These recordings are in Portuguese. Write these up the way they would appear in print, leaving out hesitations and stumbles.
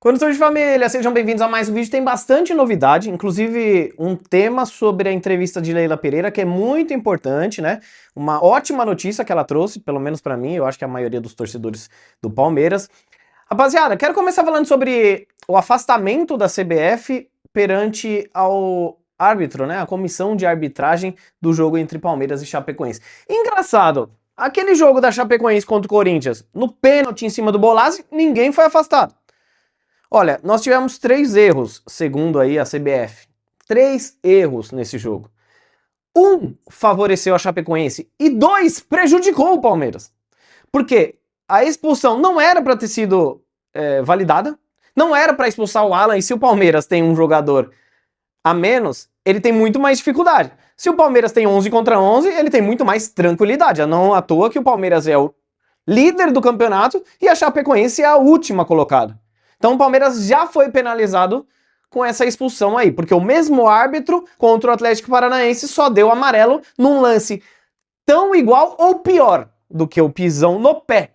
Condutor de família, sejam bem-vindos a mais um vídeo. Tem bastante novidade, inclusive um tema sobre a entrevista de Leila Pereira, que é muito importante, né? Uma ótima notícia que ela trouxe, pelo menos pra mim, eu acho que a maioria dos torcedores do Palmeiras. Rapaziada, quero começar falando sobre o afastamento da CBF perante ao árbitro, né? A comissão de arbitragem do jogo entre Palmeiras e Chapecoense. Engraçado, aquele jogo da Chapecoense contra o Corinthians, no pênalti em cima do Bolazzi, ninguém foi afastado. Olha, nós tivemos 3 erros, segundo aí a CBF. 3 erros nesse jogo. 1 favoreceu a Chapecoense e 2 prejudicou o Palmeiras. Porque a expulsão não era para ter sido validada, não era para expulsar o Alan, e se o Palmeiras tem um jogador a menos, ele tem muito mais dificuldade. Se o Palmeiras tem 11 contra 11, ele tem muito mais tranquilidade. Não à toa que o Palmeiras é o líder do campeonato e a Chapecoense é a última colocada. Então o Palmeiras já foi penalizado com essa expulsão aí, porque o mesmo árbitro contra o Atlético Paranaense só deu amarelo num lance tão igual ou pior do que o pisão no pé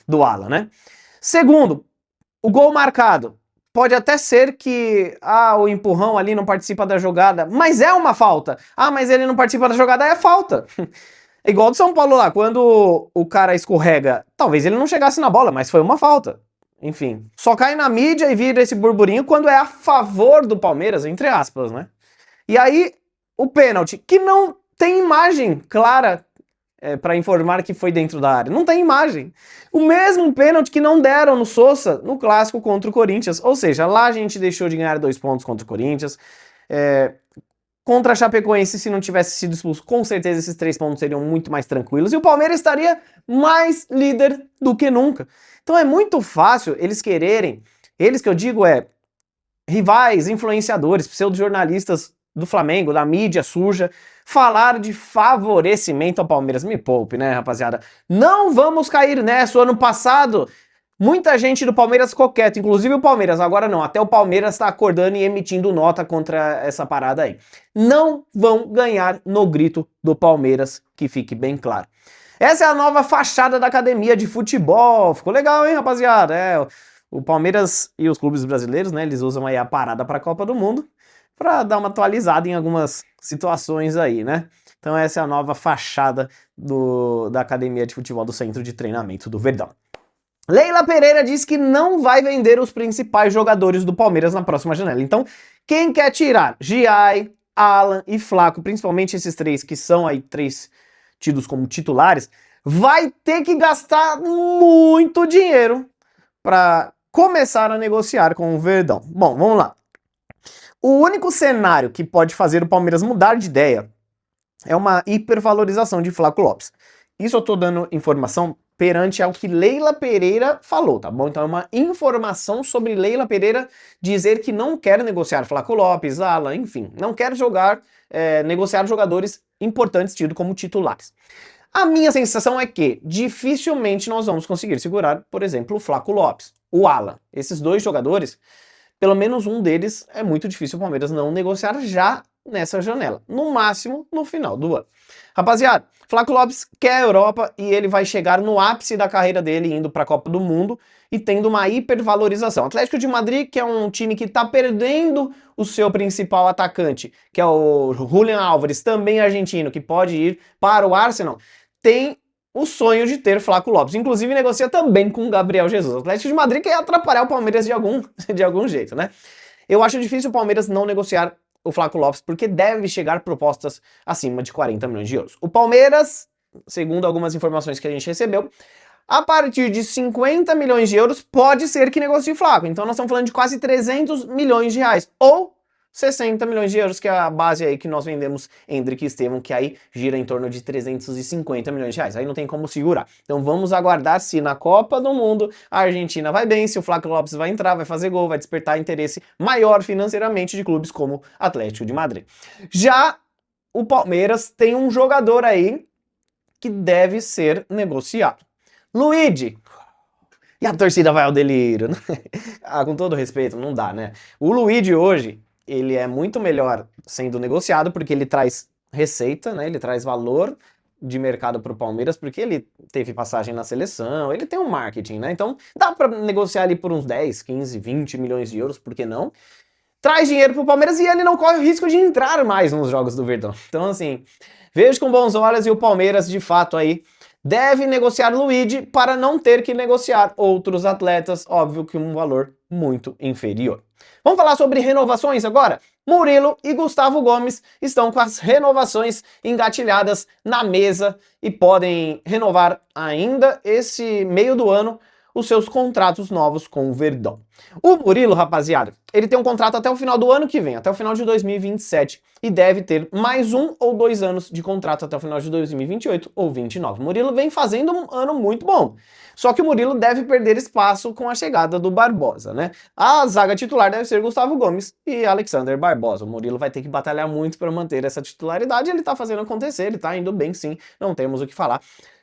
do Alan, né? Segundo, o gol marcado. Pode até ser que o empurrão ali não participa da jogada, mas é uma falta. Mas ele não participa da jogada, é falta. É igual do São Paulo lá, quando o cara escorrega, talvez ele não chegasse na bola, mas foi uma falta. Enfim, só cai na mídia e vira esse burburinho quando é a favor do Palmeiras, entre aspas, né? E aí, o pênalti, que não tem imagem clara para informar que foi dentro da área. Não tem imagem. O mesmo pênalti que não deram no Sousa no clássico contra o Corinthians. Ou seja, lá a gente deixou de ganhar 2 pontos contra o Corinthians. Contra a Chapecoense, se não tivesse sido expulso, com certeza esses 3 pontos seriam muito mais tranquilos. E o Palmeiras estaria mais líder do que nunca. Então é muito fácil eles quererem, eles que eu digo rivais, influenciadores, pseudo-jornalistas do Flamengo, da mídia suja, falar de favorecimento ao Palmeiras. Me poupe, né, rapaziada? Não vamos cair nessa. O ano passado, muita gente do Palmeiras ficou quieto, inclusive o Palmeiras. Agora não, até o Palmeiras tá acordando e emitindo nota contra essa parada aí. Não vão ganhar no grito do Palmeiras, que fique bem claro. Essa é a nova fachada da academia de futebol. Ficou legal, hein, rapaziada? O Palmeiras e os clubes brasileiros, né, eles usam aí a parada para a Copa do Mundo para dar uma atualizada em algumas situações aí, né? Então essa é a nova fachada da academia de futebol do Centro de Treinamento do Verdão. Leila Pereira diz que não vai vender os principais jogadores do Palmeiras na próxima janela. Então, quem quer tirar Giai, Alan e Flaco, principalmente esses 3 que são aí 3 tidos como titulares, vai ter que gastar muito dinheiro para começar a negociar com o Verdão. Bom, vamos lá. O único cenário que pode fazer o Palmeiras mudar de ideia é uma hipervalorização de Flaco Lopes. Isso eu tô dando informação perante ao que Leila Pereira falou, tá bom? Então é uma informação sobre Leila Pereira dizer que não quer negociar Flaco Lopes, Alan, enfim, não quer negociar jogadores importantes tidos como titulares. A minha sensação é que dificilmente nós vamos conseguir segurar, por exemplo, o Flaco Lopes, o Alan. Esses 2 jogadores, pelo menos um deles, é muito difícil o Palmeiras não negociar já nessa janela. No máximo, no final do ano. Rapaziada, Flaco Lopes quer a Europa e ele vai chegar no ápice da carreira dele indo para a Copa do Mundo e tendo uma hipervalorização. Atlético de Madrid, que é um time que está perdendo o seu principal atacante, que é o Julián Álvares, também argentino, que pode ir para o Arsenal, tem o sonho de ter Flaco Lopes. Inclusive negocia também com o Gabriel Jesus. O Atlético de Madrid quer atrapalhar o Palmeiras de algum jeito, né? Eu acho difícil o Palmeiras não negociar o Flaco Lopes, porque deve chegar propostas acima de 40 milhões de euros. O Palmeiras, segundo algumas informações que a gente recebeu, a partir de 50 milhões de euros pode ser que negocie o Flaco. Então nós estamos falando de quase 300 milhões de reais. Ou 60 milhões de euros, que é a base aí que nós vendemos Endrick e Estevão, que aí gira em torno de 350 milhões de reais. Aí não tem como segurar. Então vamos aguardar se na Copa do Mundo a Argentina vai bem, se o Flaco Lopes vai entrar, vai fazer gol, vai despertar interesse maior financeiramente de clubes como Atlético de Madrid. Já o Palmeiras tem um jogador aí que deve ser negociado. Luigi. E a torcida vai ao delírio. Com todo respeito, não dá, né? O Luigi hoje, ele é muito melhor sendo negociado porque ele traz receita, né? Ele traz valor de mercado para o Palmeiras, porque ele teve passagem na seleção, ele tem um marketing, né? Então dá para negociar ali por uns 10, 15, 20 milhões de euros, por que não? Traz dinheiro pro Palmeiras e ele não corre o risco de entrar mais nos jogos do Verdão. Então, assim, vejo com bons olhos e o Palmeiras, de fato, aí deve negociar Luigi para não ter que negociar outros atletas, óbvio que um valor muito inferior. Vamos falar sobre renovações agora? Murilo e Gustavo Gomes estão com as renovações engatilhadas na mesa e podem renovar ainda esse meio do ano os seus contratos novos com o Verdão. O Murilo, rapaziada, ele tem um contrato até o final do ano que vem, até o final de 2027, e deve ter mais 1 ou 2 anos de contrato até o final de 2028 ou 2029. O Murilo vem fazendo um ano muito bom. Só que o Murilo deve perder espaço com a chegada do Barbosa, né? A zaga titular deve ser Gustavo Gomes e Alexander Barbosa. O Murilo vai ter que batalhar muito para manter essa titularidade, ele tá fazendo acontecer, ele tá indo bem sim, não temos o que falar.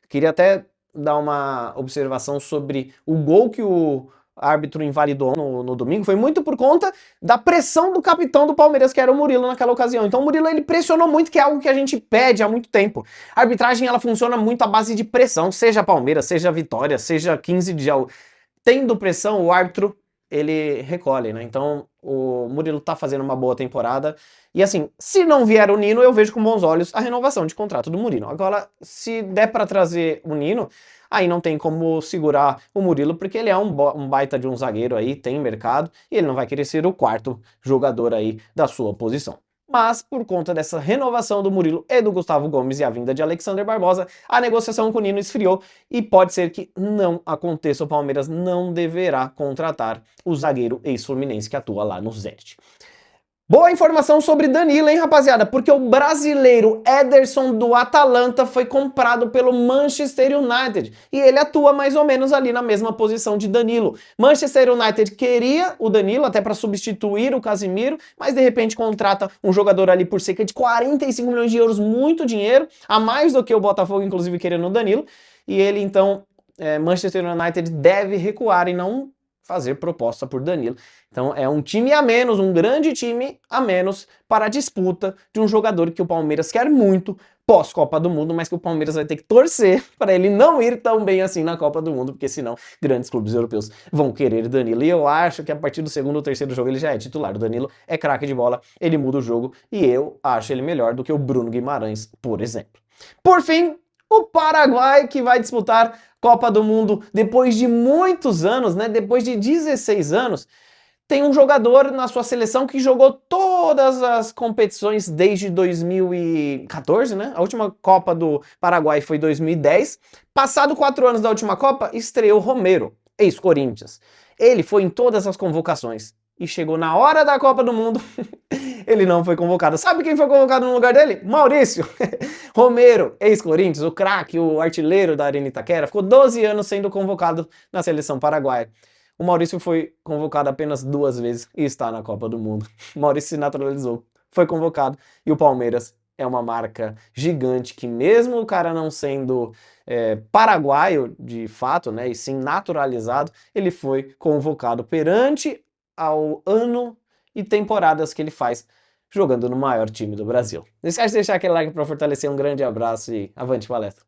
Queria até dar uma observação sobre o gol que o árbitro invalidou no domingo, foi muito por conta da pressão do capitão do Palmeiras, que era o Murilo naquela ocasião. Então o Murilo, ele pressionou muito, que é algo que a gente pede há muito tempo. A arbitragem, ela funciona muito à base de pressão, seja Palmeiras, seja Vitória, seja 15 de Jaú. Tendo pressão, o árbitro, ele recolhe, né? Então o Murilo tá fazendo uma boa temporada. E assim, se não vier o Nino, eu vejo com bons olhos a renovação de contrato do Murilo. Agora, se der para trazer o Nino, aí não tem como segurar o Murilo, porque ele é um baita de um zagueiro aí, tem mercado, e ele não vai querer ser o quarto jogador aí da sua posição. Mas, por conta dessa renovação do Murilo e do Gustavo Gomes e a vinda de Alexander Barbosa, a negociação com o Nino esfriou e pode ser que não aconteça. O Palmeiras não deverá contratar o zagueiro ex-fluminense que atua lá no Zenit. Boa informação sobre Danilo, hein, rapaziada? Porque o brasileiro Ederson do Atalanta foi comprado pelo Manchester United e ele atua mais ou menos ali na mesma posição de Danilo. Manchester United queria o Danilo até para substituir o Casemiro, mas de repente contrata um jogador ali por cerca de 45 milhões de euros, muito dinheiro, a mais do que o Botafogo, inclusive, querendo o Danilo. E ele, então, Manchester United deve recuar e não fazer proposta por Danilo. Então é um time a menos, um grande time a menos para a disputa de um jogador que o Palmeiras quer muito pós-Copa do Mundo, mas que o Palmeiras vai ter que torcer para ele não ir tão bem assim na Copa do Mundo, porque senão grandes clubes europeus vão querer Danilo. E eu acho que a partir do segundo ou terceiro jogo ele já é titular. O Danilo é craque de bola, ele muda o jogo e eu acho ele melhor do que o Bruno Guimarães, por exemplo. Por fim, o Paraguai, que vai disputar Copa do Mundo depois de muitos anos, né? Depois de 16 anos, tem um jogador na sua seleção que jogou todas as competições desde 2014, né? A última Copa do Paraguai foi 2010. Passado 4 anos da última Copa, estreou Romero, ex-Corinthians. Ele foi em todas as convocações e chegou na hora da Copa do Mundo, ele não foi convocado. Sabe quem foi convocado no lugar dele? Maurício Romero, ex-Corinthians, o craque, o artilheiro da Arena Itaquera, ficou 12 anos sendo convocado na seleção paraguaia. O Maurício foi convocado apenas 2 vezes e está na Copa do Mundo. O Maurício se naturalizou, foi convocado e o Palmeiras é uma marca gigante que mesmo o cara não sendo paraguaio de fato, né, e sim naturalizado, ele foi convocado perante ao ano e temporadas que ele faz jogando no maior time do Brasil. Não esquece de deixar aquele like para fortalecer, um grande abraço e avante palestra!